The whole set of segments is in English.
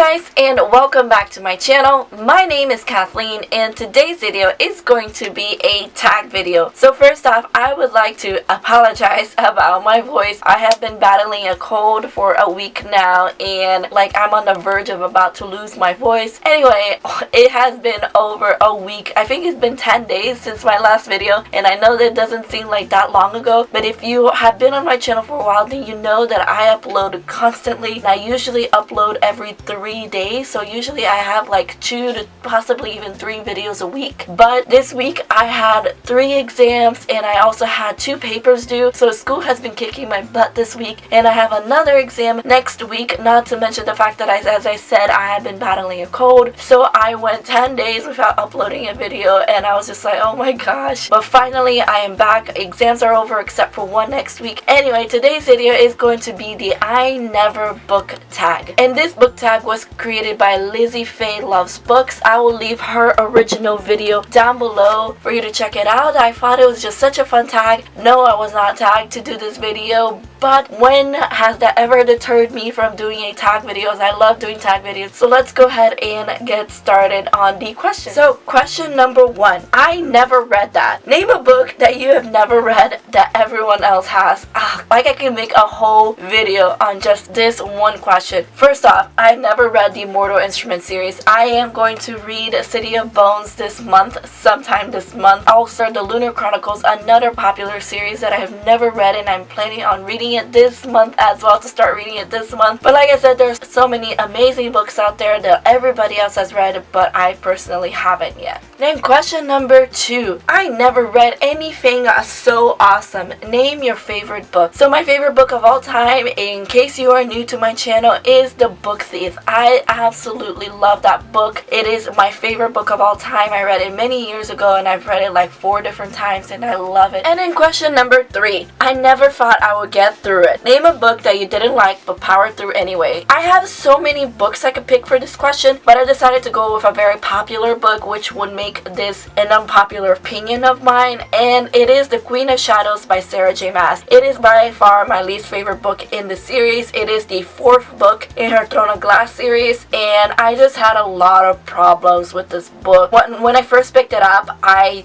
guys, and welcome back to my channel. My name is Kathleen, and today's video is going to be a tag video. So first off, I would like to apologize about my voice. I have been battling a cold for a week now, and I'm on the verge of about to lose my voice. Anyway, it has been over a week. I think it's been 10 days since my last video, and I know that doesn't seem like that long ago, but if you have been on my channel for a while, then you know that I upload constantly, and I usually upload every 3 days. So usually I have like 2 to possibly even 3 videos a week. But this week I had 3 exams, and I also had 2 papers due. So school has been kicking my butt this week, and I have another exam next week, not to mention the fact that as I said, I had been battling a cold. So I went 10 days without uploading a video, and I was just like, oh my gosh. But finally I am back. Exams are over except for one next week. Anyway, today's video is going to be the I Never book tag, and this book tag was created by Lizzie Faye Loves Books. I will leave her original video down below for you to check it out. I thought it was just such a fun tag. No, I was not tagged to do this video, but when has that ever deterred me from doing a tag videos? I love doing tag videos. So let's go ahead and get started on the question. So question number 1, I never read that. Name a book that you have never read that everyone else has. I can make a whole video on just this one question. First off, I never read the Mortal Instruments series. I am going to read City of Bones this month, sometime this month. Also, the Lunar Chronicles, another popular series that I have never read, and I'm planning on reading it this month as well, to start reading it this month. But like I said, there's so many amazing books out there that everybody else has read, but I personally haven't yet. Then question number 2, I never read anything so awesome. Name your favorite book. So my favorite book of all time, in case you are new to my channel, is The Book Thief. I absolutely love that book. It is my favorite book of all time. I read it many years ago, and I've read it like 4 different times, and I love it. And then question number 3, I never thought I would get through it. Name a book that you didn't like but powered through anyway. I have so many books I could pick for this question, but I decided to go with a very popular book, which would make this an unpopular opinion of mine, and it is The Queen of Shadows by Sarah J. Maas. It is by far my least favorite book in the series. It is the 4th book in her Throne of Glass series, and I just had a lot of problems with this book. When I first picked it up, I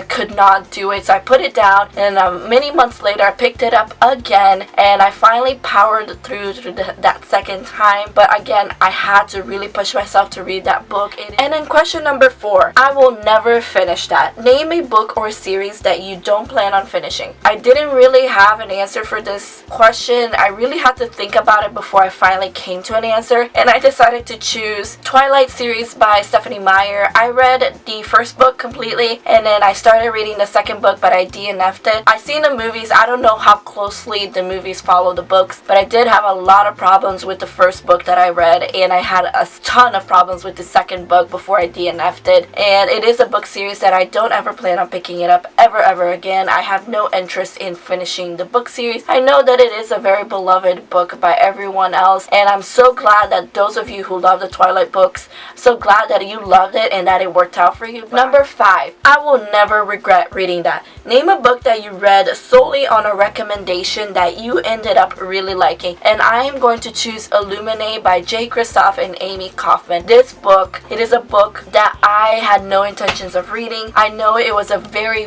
could not do it, so I put it down, and many months later I picked it up again, and I finally powered through that second time. But again, I had to really push myself to read that book. And then question number 4, I will never finish that. Name a book or series that you don't plan on finishing. I didn't really have an answer for this question. I really had to think about it before I finally came to an answer, and I decided to choose Twilight series by Stephanie Meyer. I read the first book completely, and then I started reading the second book, but I DNF'd it. I seen the movies. I don't know how closely the movies follow the books, but I did have a lot of problems with the first book that I read, and I had a ton of problems with the second book before I DNF'd it. And it is a book series that I don't ever plan on picking it up ever again. I have no interest in finishing the book series. I know that it is a very beloved book by everyone else, and I'm so glad that those of you who love the Twilight books, so glad that you loved it and that it worked out for you. Number 5, I will never regret reading that. Name a book that you read solely on a recommendation that you ended up really liking, and I am going to choose Illuminate by Jay Kristoff and Amy Kaufman. This book, it is a book that I had no intentions of reading. I know it was a very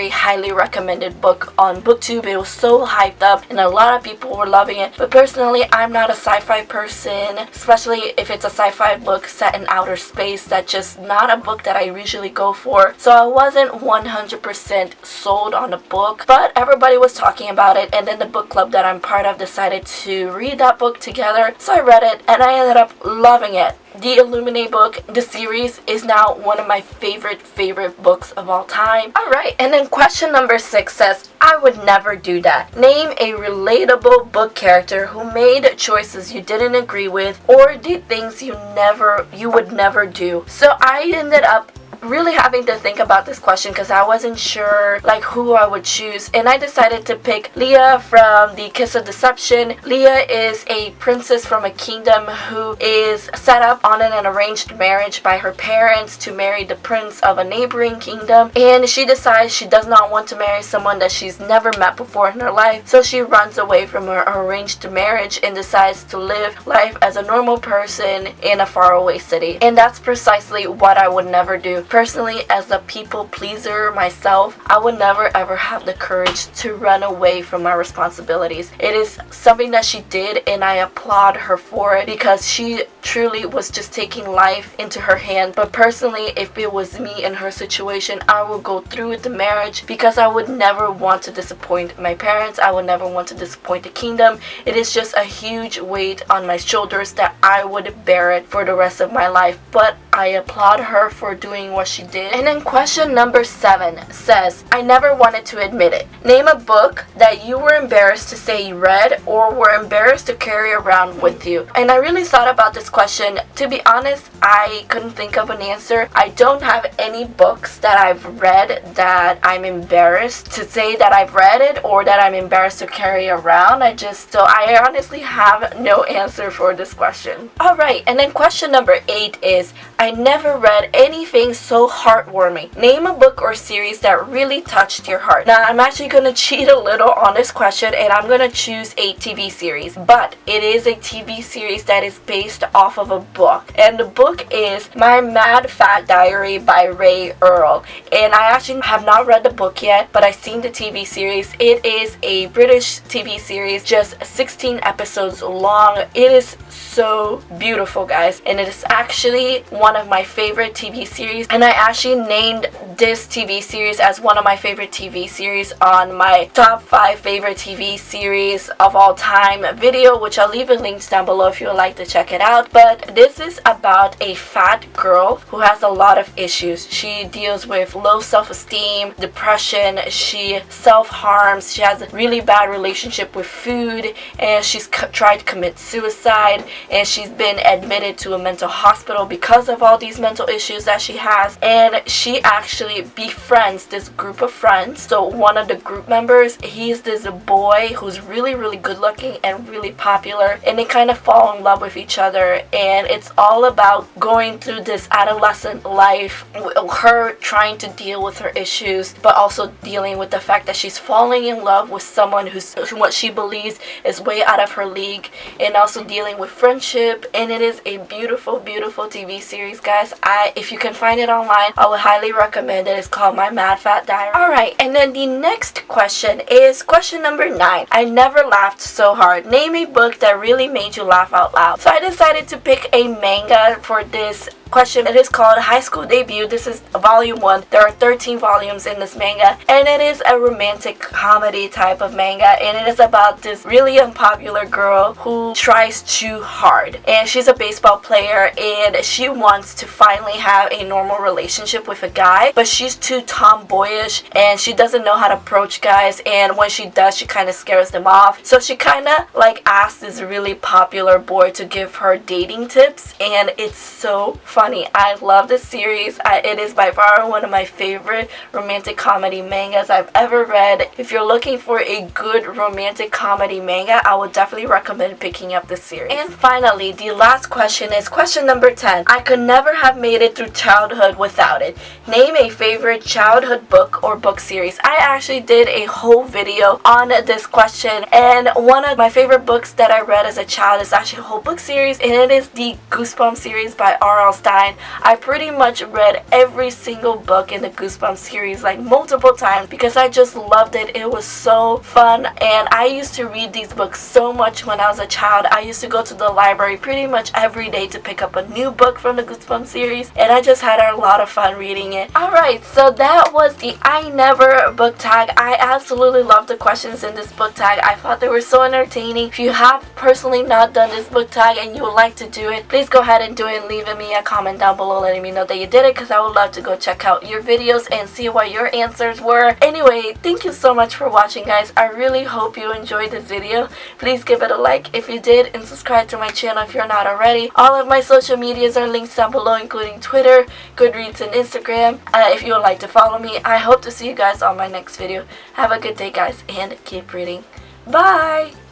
highly recommended book on BookTube. It was so hyped up, and a lot of people were loving it, but personally, I'm not a sci-fi person, especially if it's a sci-fi book set in outer space. That's just not a book that I usually go for. So I wasn't 100% sold on the book, but everybody was talking about it, and then the book club that I'm part of decided to read that book together. So I read it, and I ended up loving it. The Illuminate book, the series, is now one of my favorite books of all time. Alright, and then question number 6 says, I would never do that. Name a relatable book character who made choices you didn't agree with or did things you would never do. So I ended up really having to think about this question because I wasn't sure like who I would choose, and I decided to pick Leah from The Kiss of Deception. Leah is a princess from a kingdom who is set up on an arranged marriage by her parents to marry the prince of a neighboring kingdom, and she decides she does not want to marry someone that she's never met before in her life, so she runs away from her arranged marriage and decides to live life as a normal person in a faraway city. And that's precisely what I would never do. Personally, as a people pleaser myself, I would never ever have the courage to run away from my responsibilities. It is something that she did, and I applaud her for it because she truly was just taking life into her hands. But personally, if it was me in her situation, I would go through with the marriage because I would never want to disappoint my parents. I would never want to disappoint the kingdom. It is just a huge weight on my shoulders that I would bear it for the rest of my life. But I applaud her for doing what she did. And then question number 7 says, I never wanted to admit it. Name a book that you were embarrassed to say you read or were embarrassed to carry around with you. And I really thought about this question. To be honest, I couldn't think of an answer. I don't have any books that I've read that I'm embarrassed to say that I've read it or that I'm embarrassed to carry around. I honestly have no answer for this question. Alright, and then question number 8 is, I never read anything so heartwarming. Name a book or series that really touched your heart. Now, I'm actually going to cheat a little on this question, and I'm going to choose a TV series, but it is a TV series that is based off of a book, and the book is My Mad Fat Diary by Ray Earl. And I actually have not read the book yet, but I've seen the TV series. It is a British TV series, just 16 episodes long. It is so beautiful, guys, and it is actually one of my favorite TV series, and I actually named this TV series as one of my favorite TV series on my top 5 favorite TV series of all time video, which I'll leave a link down below if you would like to check it out. But this is about a fat girl who has a lot of issues. She deals with low self-esteem, depression, she self-harms, she has a really bad relationship with food, and she's tried to commit suicide, and she's been admitted to a mental hospital because of all these mental issues that she has. And she actually befriends this group of friends. So one of the group members, he's this boy who's really good looking and really popular, and they kind of fall in love with each other. And it's all about going through this adolescent life, her trying to deal with her issues, but also dealing with the fact that she's falling in love with someone who's what she believes is way out of her league, and also dealing with friendship. And it is a beautiful TV series, guys. If you can find it online, I would highly recommend it. It's called My Mad Fat Diary. Alright, and then the next question is question number 9. I never laughed so hard. Name a book that really made you laugh out loud. So I decided to pick a manga for this question. It is called High School Debut. This is volume 1. There are 13 volumes in this manga, and it is a romantic comedy type of manga, and it is about this really unpopular girl who tries too hard, and she's a baseball player, and she wants to finally have a normal relationship with a guy, but she's too tomboyish and she doesn't know how to approach guys, and when she does, she kind of scares them off. So she kind of like asks this really popular boy to give her dating tips, and it's so funny. I love this series. It is by far one of my favorite romantic comedy mangas I've ever read. If you're looking for a good romantic comedy manga, I would definitely recommend picking up this series. And finally, the last question is question number 10. I could never have made it through childhood without it. Name a favorite childhood book or book series. I actually did a whole video on this question, and one of my favorite books that I read as a child is actually a whole book series, and it is the Goosebumps series by R.L. Stein. I pretty much read every single book in the Goosebumps series like multiple times because I just loved it. It was so fun, and I used to read these books so much when I was a child. I used to go to the library pretty much every day to pick up a new book from the Goosebumps series, and I just had a lot of fun reading it. Alright, so that was the I Never book tag. I absolutely love the questions in this book tag. I thought they were so entertaining. If you have personally not done this book tag and you would like to do it, please go ahead and do it and leave me a comment down below letting me know that you did it, because I would love to go check out your videos and see what your answers were. Anyway, thank you so much for watching, guys. I really hope you enjoyed this video. Please give it a like if you did, and subscribe subscribe to my channel if you're not already. All of my social medias are linked down below, including Twitter, Goodreads, and Instagram. If you would like to follow me, I hope to see you guys on my next video. Have a good day, guys, and keep reading. Bye!